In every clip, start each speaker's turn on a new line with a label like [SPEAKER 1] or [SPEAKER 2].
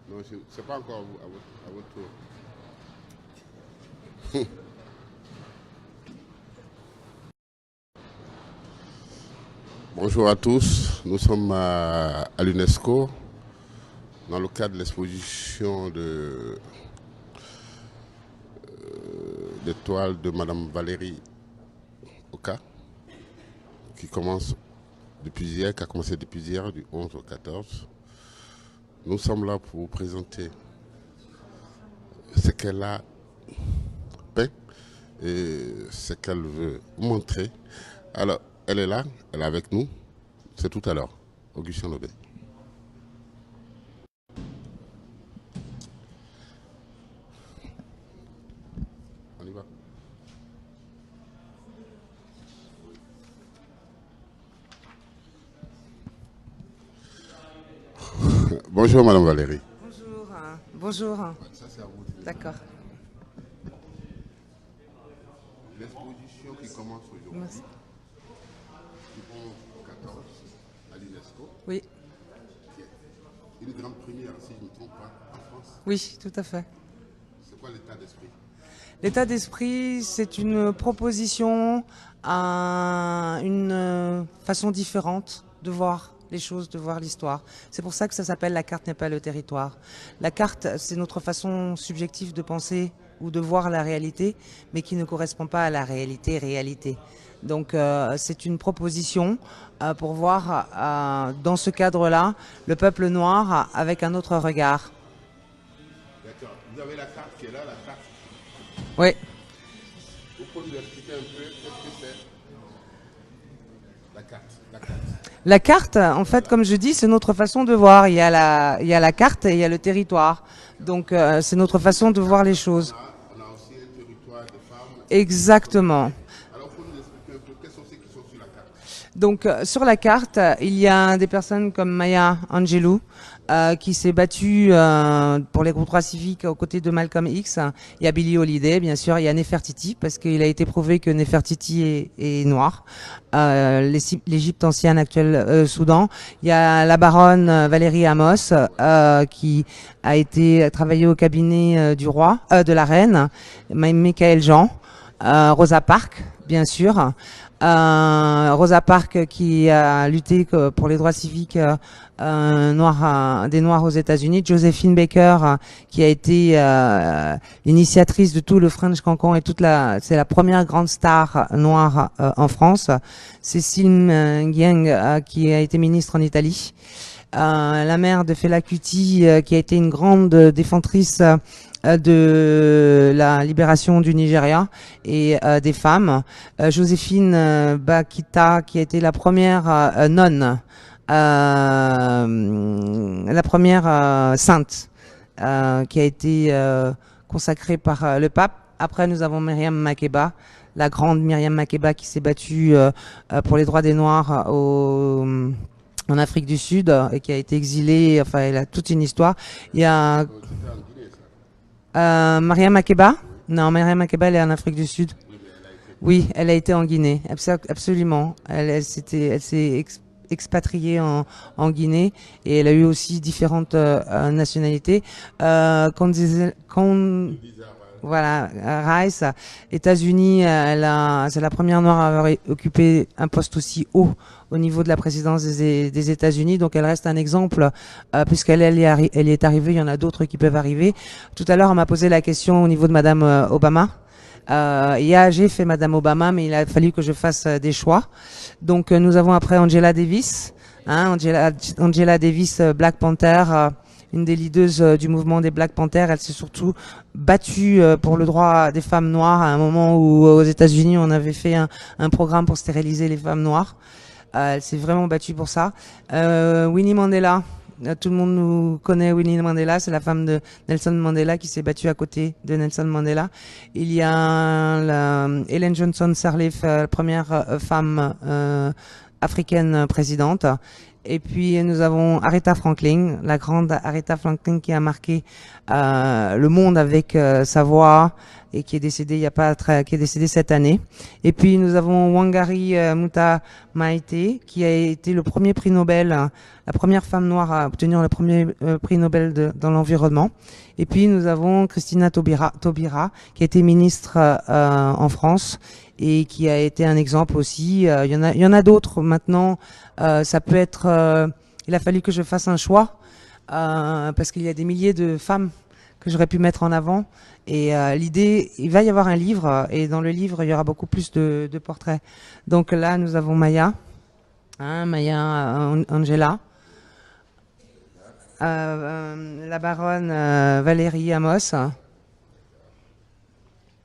[SPEAKER 1] Non, c'est pas encore à votre tour. Bonjour à tous, nous sommes à l'UNESCO dans le cadre de l'exposition des toiles de Madame Valérie Oka qui commence depuis hier, qui a commencé depuis hier du 11 au 14. Nous sommes là pour vous présenter ce qu'elle a peint et ce qu'elle veut montrer. Alors, elle est là, elle est avec nous. C'est tout à l'heure, Augustin Lobé. On y va. Bonjour Madame Valérie.
[SPEAKER 2] Bonjour. Bonjour.
[SPEAKER 1] Ça c'est à vous.
[SPEAKER 2] D'accord.
[SPEAKER 1] L'exposition qui commence aujourd'hui,
[SPEAKER 2] Merci.
[SPEAKER 1] du 11 au 14 à l'UNESCO,
[SPEAKER 2] Oui,
[SPEAKER 1] qui est une grande première, si je ne me trompe pas, en France.
[SPEAKER 2] oui, tout à fait.
[SPEAKER 1] C'est quoi l'état d'esprit?
[SPEAKER 2] L'état d'esprit, c'est une proposition à une façon différente de voir les choses, de voir l'histoire. C'est pour ça que ça s'appelle La carte n'est pas le territoire. La carte, c'est notre façon subjective de penser ou de voir la réalité, mais qui ne correspond pas à la réalité. Donc c'est une proposition pour voir dans ce cadre-là le peuple noir avec un autre regard.
[SPEAKER 1] D'accord. Vous avez la carte qui est là, la carte.
[SPEAKER 2] Oui.
[SPEAKER 1] Vous pouvez nous expliquer un peu qu'est-ce que c'est la carte. La carte.
[SPEAKER 2] La carte, en fait, comme je dis, c'est notre façon de voir. Il y a la carte et il y a le territoire. Donc, c'est notre façon de voir les choses.
[SPEAKER 1] On a aussi un territoire de femmes.
[SPEAKER 2] Exactement.
[SPEAKER 1] Alors, vous pouvez nous expliquer un peu quels sont ceux qui sont sur la carte.
[SPEAKER 2] Donc, sur la carte, il y a des personnes comme Maya Angelou, qui s'est battue pour les droits civiques aux côtés de Malcolm X. Il y a Billie Holiday, bien sûr. Il y a Nefertiti, parce qu'il a été prouvé que Nefertiti est noire. L'Égypte ancienne, actuelle Soudan. Il y a la baronne Valérie Amos, qui a été travaillée au cabinet du roi, de la reine, Michael Jean. Rosa Parks, bien sûr. Rosa Parks qui a lutté pour les droits civiques des Noirs aux États-Unis. Josephine Baker qui a été l'initiatrice de tout le French Cancan et c'est la première grande star noire en France. Cécile Gyeng qui a été ministre en Italie. La mère de Fela Kuti qui a été une grande défenseur de la libération du Nigeria et des femmes. Joséphine Bakita qui a été la première nonne, la première sainte qui a été consacrée par le pape. Après, nous avons Myriam Makeba, la grande Myriam Makeba qui s'est battue pour les droits des Noirs en Afrique du Sud et qui a été exilée. Enfin, elle a toute une histoire. Il y a Myriam Makeba. Non, Myriam Makeba, elle est en Afrique du Sud. Oui, elle a été en Guinée, absolument. Elle s'est expatriée en Guinée et elle a eu aussi différentes nationalités. Voilà, Rice, États-Unis, c'est la première noire à avoir occupé un poste aussi haut au niveau de la présidence des États-Unis. Donc elle reste un exemple puisqu'elle elle y est arrivée. Il y en a d'autres qui peuvent arriver. Tout à l'heure, on m'a posé la question au niveau de Madame Obama. J'ai fait Madame Obama, mais il a fallu que je fasse des choix. Donc nous avons après Angela Davis, Angela Davis, Black Panther. Une des leaders du mouvement des Black Panthers. Elle s'est surtout battue pour le droit des femmes noires à un moment où aux États-Unis on avait fait un programme pour stériliser les femmes noires. Elle s'est vraiment battue pour ça. Winnie Mandela. Tout le monde nous connaît Winnie Mandela, c'est la femme de Nelson Mandela qui s'est battue à côté de Nelson Mandela. Il y a Ellen Johnson Sirleaf, la première femme africaine présidente. Et puis nous avons Aretha Franklin, la grande Aretha Franklin qui a marqué le monde avec sa voix et qui est décédée il y a pas très, qui est décédée cette année. Et puis nous avons Wangari Maathai Maathai qui a été le premier prix Nobel, la première femme noire à obtenir le premier prix Nobel dans l'environnement. Et puis nous avons Christina Taubira qui a été ministre en France et qui a été un exemple aussi. Il y en a d'autres maintenant. Ça peut être. Il a fallu que je fasse un choix parce qu'il y a des milliers de femmes que j'aurais pu mettre en avant. Et l'idée, il va y avoir un livre et dans le livre il y aura beaucoup plus de portraits. Donc là nous avons Maya, Maya Angela, la baronne Valérie Amos.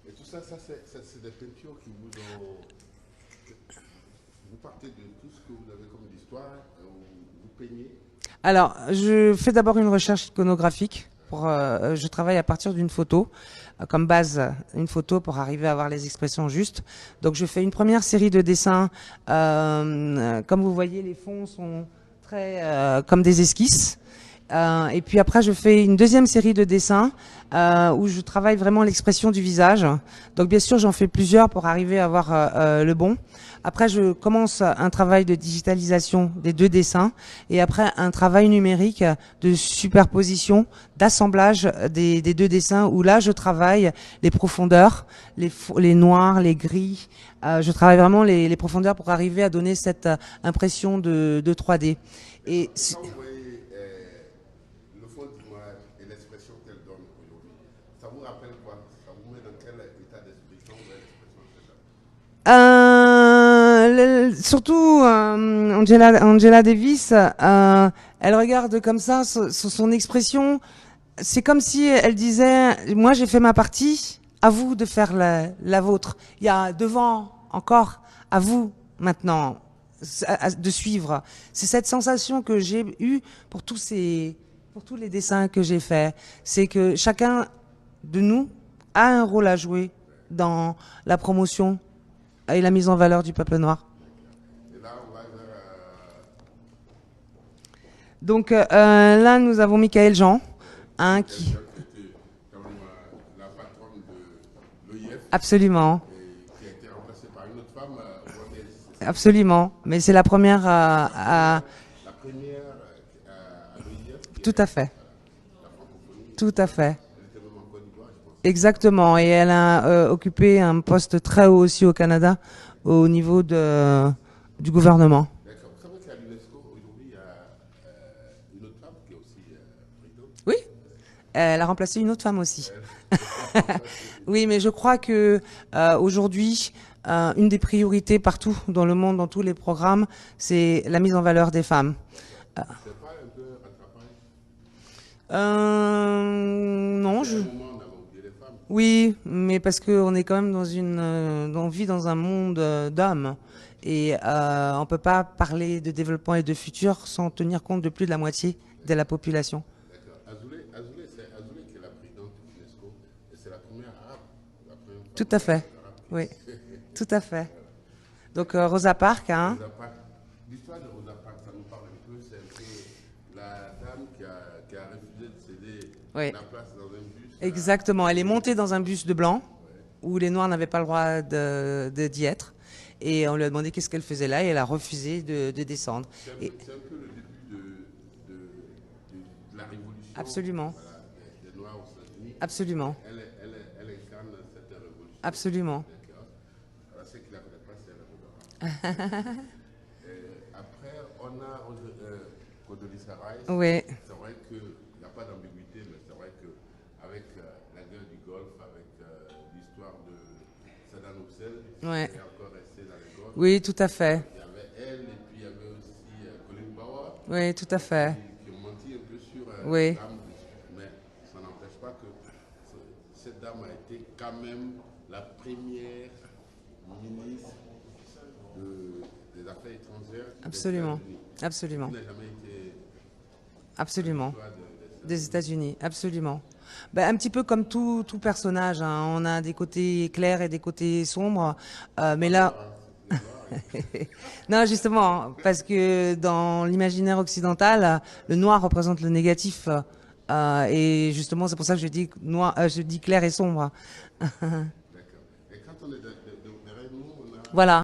[SPEAKER 1] Et tout ça, c'est des peintures qui vous ont. Vous partez de tout ce que vous avez comme histoire, vous peignez.
[SPEAKER 2] Alors, je fais d'abord une recherche iconographique. Je travaille à partir d'une photo, comme base, une photo pour arriver à avoir les expressions justes. Donc, je fais une première série de dessins. Comme vous voyez, les fonds sont très comme des esquisses. Et puis après, je fais une deuxième série de dessins où je travaille vraiment l'expression du visage. Donc bien sûr, j'en fais plusieurs pour arriver à avoir le bon. Après, je commence un travail de digitalisation des deux dessins et après un travail numérique de superposition, d'assemblage des deux dessins où là, je travaille les profondeurs, les noirs, les gris. Je travaille vraiment les profondeurs pour arriver à donner cette impression de 3D. Et
[SPEAKER 1] et l'expression qu'elle donne aujourd'hui, ça vous rappelle quoi? Ça vous met dans quel état d'esprit quand vous avez l'expression?
[SPEAKER 2] Surtout Angela Davis, elle regarde comme ça son expression. C'est comme si elle disait, moi j'ai fait ma partie, à vous de faire la vôtre. Il y a devant encore, à vous maintenant de suivre. C'est cette sensation que j'ai eue pour tous les dessins que j'ai faits. C'est que chacun de nous a un rôle à jouer dans la promotion et la mise en valeur du peuple noir.
[SPEAKER 1] Et là, on va vers,
[SPEAKER 2] Donc là, nous avons Michael Jean, qui...
[SPEAKER 1] était quand même la patronne de l'OIF.
[SPEAKER 2] Absolument.
[SPEAKER 1] Et qui a été remplacée par une autre femme, Rhodes.
[SPEAKER 2] Absolument. Mais c'est la première
[SPEAKER 1] La première à l'OIF.
[SPEAKER 2] Tout à fait.
[SPEAKER 1] La francophonie.
[SPEAKER 2] Tout à fait.
[SPEAKER 1] Elle était même en Côte d'Ivoire, je pense.
[SPEAKER 2] Exactement. Et elle a occupé un poste très haut aussi au Canada, au niveau du gouvernement.
[SPEAKER 1] D'accord. Vous savez qu'à l'UNESCO, aujourd'hui, il y a une autre femme qui est aussi présidente.
[SPEAKER 2] Oui. Elle a remplacé une autre femme aussi. Oui, mais je crois que aujourd'hui, une des priorités partout dans le monde, dans tous les programmes, c'est la mise en valeur des femmes.
[SPEAKER 1] C'est pas un peu rattrapage?
[SPEAKER 2] Non,
[SPEAKER 1] À un moment, on avait oublié les femmes.
[SPEAKER 2] oui, mais parce qu'on est quand même on vit dans un monde d'hommes et on peut pas parler de développement et de futur sans tenir compte de plus de la moitié de la population.
[SPEAKER 1] D'accord. C'est Azoulay qui est la présidente de l'UNESCO et c'est la première arabe. La première femme
[SPEAKER 2] Tout à fait.
[SPEAKER 1] arabe qui-
[SPEAKER 2] Oui, tout à fait. Donc Rosa Parks, hein.
[SPEAKER 1] Rosa Parks. L'histoire de Rosa Parks, ça nous parle un peu. C'est un peu la dame qui a refusé de céder
[SPEAKER 2] Oui.
[SPEAKER 1] la place dans un bus.
[SPEAKER 2] Exactement. Elle est montée dans un bus de blanc où les Noirs n'avaient pas le droit d'y être. Et on lui a demandé qu'est-ce qu'elle faisait là et elle a refusé de descendre.
[SPEAKER 1] C'est un,
[SPEAKER 2] Et
[SPEAKER 1] c'est un peu le début de la révolution.
[SPEAKER 2] absolument,
[SPEAKER 1] Voilà, des Noirs aux États-Unis.
[SPEAKER 2] absolument,
[SPEAKER 1] Elle incarne cette révolution.
[SPEAKER 2] absolument.
[SPEAKER 1] D'accord. Alors, ceux qui ne la connaissent pas, c'est la Rosa Parks. Après, on a Condoleezza Rice.
[SPEAKER 2] Oui,
[SPEAKER 1] C'est vrai qu'il n'y a pas d'ambiguïté, mais c'est vrai qu'avec la guerre du Golfe, avec l'histoire de Saddam Hussein,
[SPEAKER 2] Ouais.
[SPEAKER 1] elle est encore restée dans le Golfe.
[SPEAKER 2] oui, tout à fait.
[SPEAKER 1] Il y avait elle, et puis il y avait aussi Colin Powell,
[SPEAKER 2] Oui, tout à fait.
[SPEAKER 1] qui ont menti un peu sur
[SPEAKER 2] Oui.
[SPEAKER 1] la dame, mais ça n'empêche pas que cette dame a été quand même la première ministre des Affaires étrangères
[SPEAKER 2] Absolument,
[SPEAKER 1] des États-Unis.
[SPEAKER 2] absolument,
[SPEAKER 1] Qui n'a jamais été
[SPEAKER 2] absolument.
[SPEAKER 1] l'histoire
[SPEAKER 2] Des États-Unis, absolument. Ben, un petit peu comme tout personnage, hein. On a des côtés clairs et des côtés sombres, mais là,
[SPEAKER 1] des Noirs,
[SPEAKER 2] Non, justement, parce que dans l'imaginaire occidental, le noir représente le négatif. Et justement, c'est pour ça que je dis noir, je dis clair et sombre.
[SPEAKER 1] D'accord. Et quand on est derrière nous, on a
[SPEAKER 2] Voilà.